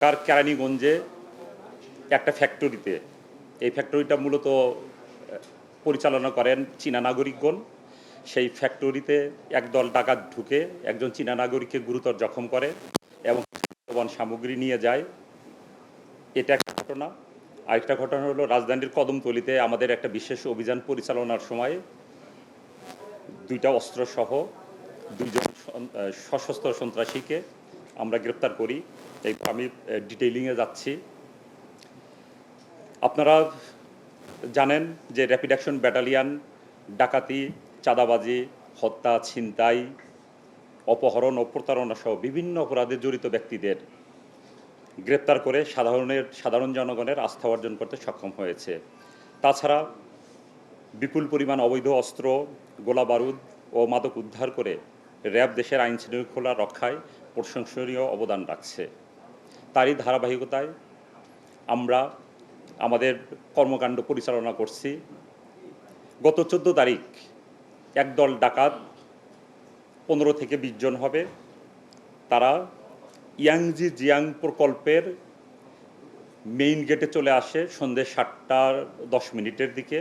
কেরানীগঞ্জে একটা ফ্যাক্টরিতে, এই ফ্যাক্টরিটা মূলত পরিচালনা করেন চীনা নাগরিকগণ। সেই ফ্যাক্টরিতে একদল ডাকাত ঢুকে একজন চীনা নাগরিককে গুরুতর জখম করে এবং সামগ্রী নিয়ে যায়। এটা একটা ঘটনা। আরেকটা ঘটনা হলো রাজধানীর কদমতলীতে আমাদের একটা বিশেষ অভিযান পরিচালনার সময় দুইটা অস্ত্রসহ দুইজন সশস্ত্র সন্ত্রাসীকে আমরা গ্রেপ্তার করি। এই আমি ডিটেইলিংয়ে যাচ্ছি। আপনারা জানেন যে র্যাপিড অ্যাকশন ব্যাটালিয়ান ডাকাতি, চাঁদাবাজি, হত্যা, ছিনতাই, অপহরণ ও প্রতারণা সহ বিভিন্ন অপরাধে জড়িত ব্যক্তিদের গ্রেপ্তার করে সাধারণ জনগণের আস্থা অর্জন করতে সক্ষম হয়েছে। তাছাড়া বিপুল পরিমাণ অবৈধ অস্ত্র, গোলাবারুদ ও মাদক উদ্ধার করে র্যাব দেশের আইন শৃঙ্খলা রক্ষায় প্রশংসনীয় অবদান রাখছে। তারই ধারাবাহিকতায় আমরা আমাদের কর্মকাণ্ড পরিচালনা করছি। গত 14 তারিখ একদল ডাকাত 15 থেকে 20 জন হবে, তারা ইয়াংজি জিয়াং প্রকল্পের মেইন গেটে চলে আসে সন্ধ্যে 7:10 দিকে।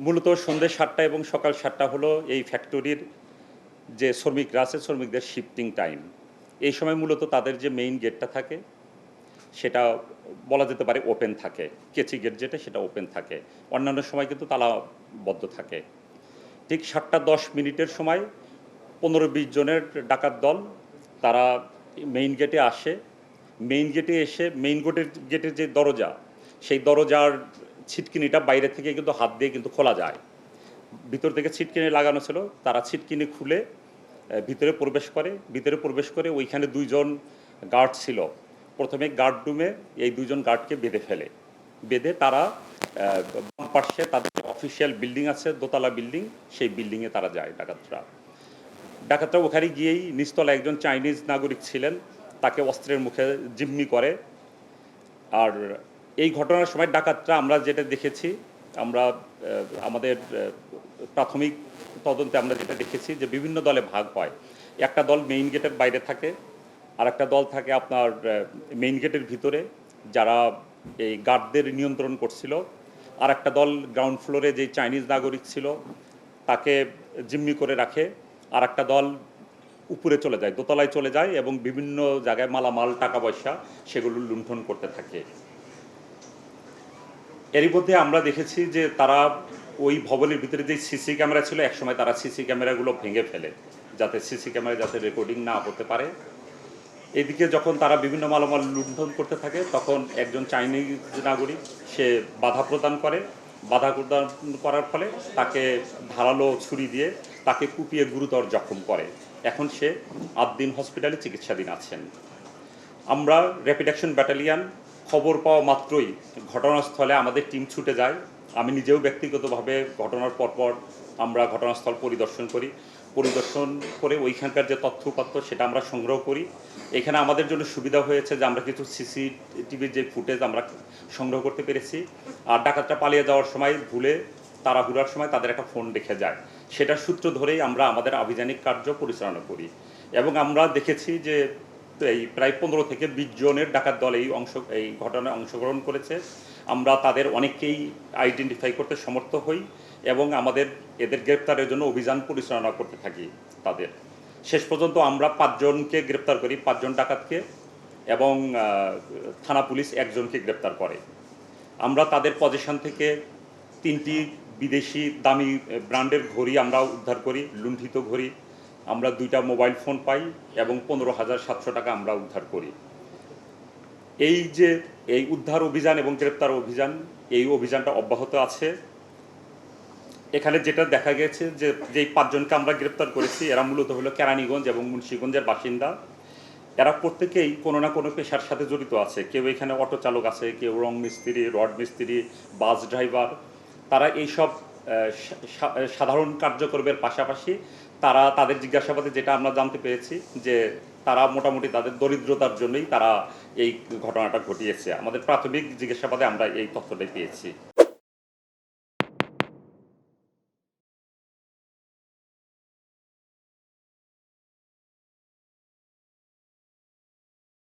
মূলত সন্ধ্যে 7টা এবং সকাল 7টা হলো এই ফ্যাক্টরির যে শ্রমিকরা আছে শ্রমিকদের শিফটিং টাইম। এই সময় মূলত তাদের যে মেইন গেটটা থাকে সেটা বলা যেতে পারে ওপেন থাকে, কেচি গেট যেটা সেটা ওপেন থাকে, অন্যান্য সময় কিন্তু তালাবদ্ধ থাকে। ঠিক 7:10 সময় 15-20 জনের ডাকাত দল তারা মেইন গেটে আসে। মেইন গেটে এসে মেইন গেটের যে দরজা, সেই দরজার ছিটকিনিটা বাইরে থেকে কিন্তু হাত দিয়ে কিন্তু খোলা যায়। ভিতর থেকে ছিটকিনি লাগানো ছিল, তারা ছিটকিনি খুলে ভিতরে প্রবেশ করে ওইখানে 2 জন গার্ড ছিল। প্রথমে গার্ড রুমে এই 2 জন গার্ডকে বেঁধে তারা বাম পাশে তাদের অফিসিয়াল বিল্ডিং আছে, দোতলা বিল্ডিং, সেই বিল্ডিংয়ে তারা যায় ডাকাতরা ওখানে গিয়েই নিচতলা একজন চাইনিজ নাগরিক ছিলেন, তাকে অস্ত্রের মুখে জিম্মি করে। আর এই ঘটনার সময় ডাকাতরা আমরা যেটা দেখেছি, আমরা আমাদের প্রাথমিক তদন্তে আমরা যেটা দেখেছি যে বিভিন্ন দলে ভাগ হয়। একটা দল মেইন গেটের বাইরে থাকে, আর একটা দল থাকে আপনার মেইন গেটের ভিতরে, যারা এই গার্ডদের নিয়ন্ত্রণ করছিল। আর একটা দল গ্রাউন্ড ফ্লোরে যে চাইনিজ নাগরিক ছিল তাকে জিম্মি করে রাখে। আর একটা দল উপরে চলে যায়, দোতলায় চলে যায় এবং বিভিন্ন জায়গায় মালামাল, টাকা পয়সা সেগুলো লুণ্ঠন করতে থাকে। এরই মধ্যে আমরা দেখেছি যে তারা ওই ভবনের ভিতরে যে সিসি ক্যামেরা ছিল, একসময় তারা সিসি ক্যামেরাগুলো ভেঙে ফেলে যাতে সিসি ক্যামেরা যাতে রেকর্ডিং না হতে পারে। এদিকে যখন তারা বিভিন্ন মালামাল লুণ্ঠন করতে থাকে তখন একজন চাইনিজ নাগরিক সে বাধা প্রদান করার ফলে তাকে ধারালো ছুরি দিয়ে তাকে কুপিয়ে গুরুতর জখম করে। এখন সে আদ্দিন হসপিটালে চিকিৎসাধীন আছেন। আমরা র্যাপিড অ্যাকশন ব্যাটালিয়ান খবর পাওয়া মাত্রই ঘটনাস্থলে আমাদের টিম ছুটে যায়। আমি নিজেও ব্যক্তিগতভাবে ঘটনার পরপর আমরা ঘটনাস্থল পরিদর্শন করে ওইখানকার যে তথ্যপাত্র সেটা আমরা সংগ্রহ করি। এখানে আমাদের জন্য সুবিধা হয়েছে যে আমরা কিছু সিসিটিভির যে ফুটেজ আমরা সংগ্রহ করতে পেরেছি। আর ডাকাতরা পালিয়ে যাওয়ার সময় ভুলে তাড়াহুড়ার সময় তাদের একটা ফোন রেখে যায়, সেটার সূত্র ধরেই আমরা আমাদের আভিযানিক কার্য পরিচালনা করি। এবং আমরা দেখেছি যে এই প্রায় 15 থেকে 20 জনের ডাকাত দল এই ঘটনায় অংশগ্রহণ করেছে। আমরা তাদের অনেককেই আইডেন্টিফাই করতে সমর্থ হই এবং এদের গ্রেপ্তারের জন্য অভিযান পরিচালনা করতে থাকি। তাদের শেষ পর্যন্ত আমরা 5 জনকে গ্রেপ্তার করি, 5 জন ডাকাতকে, এবং থানা পুলিশ 1 জনকে গ্রেপ্তার করে। আমরা তাদের পজিশন থেকে 3টি বিদেশি দামি ব্র্যান্ডের ঘড়ি আমরা উদ্ধার করি, লুণ্ঠিত ঘড়ি। আমরা 2টা মোবাইল ফোন পাই এবং 15,700 টাকা আমরা উদ্ধার করি। এই উদ্ধার অভিযান এবং গ্রেপ্তার অভিযান, এই অভিযানটা অব্যাহত আছে। এখানে যেটা দেখা গেছে যে যেই 5 জনকে আমরা গ্রেপ্তার করেছি এরা মূলত হলো কেরানীগঞ্জ এবং মুন্সিগঞ্জের বাসিন্দা। এরা প্রত্যেকেই কোনো না কোনো পেশার সাথে জড়িত আছে। কেউ এখানে অটো চালক আছে, কেউ রং মিস্ত্রি, রড মিস্ত্রি, বাস ড্রাইভার। তারা এইসব সাধারণ কার্যকর্মের পাশাপাশি তাদের জিজ্ঞাসাবাদে যেটা আমরা জানতে পেরেছি যে তারা মোটামুটি তাদের দরিদ্রতার জন্যই তারা এই ঘটনাটা ঘটিয়েছে। আমাদের প্রাথমিক জিজ্ঞাসাবাদে আমরা এই তথ্যটাই পেয়েছি।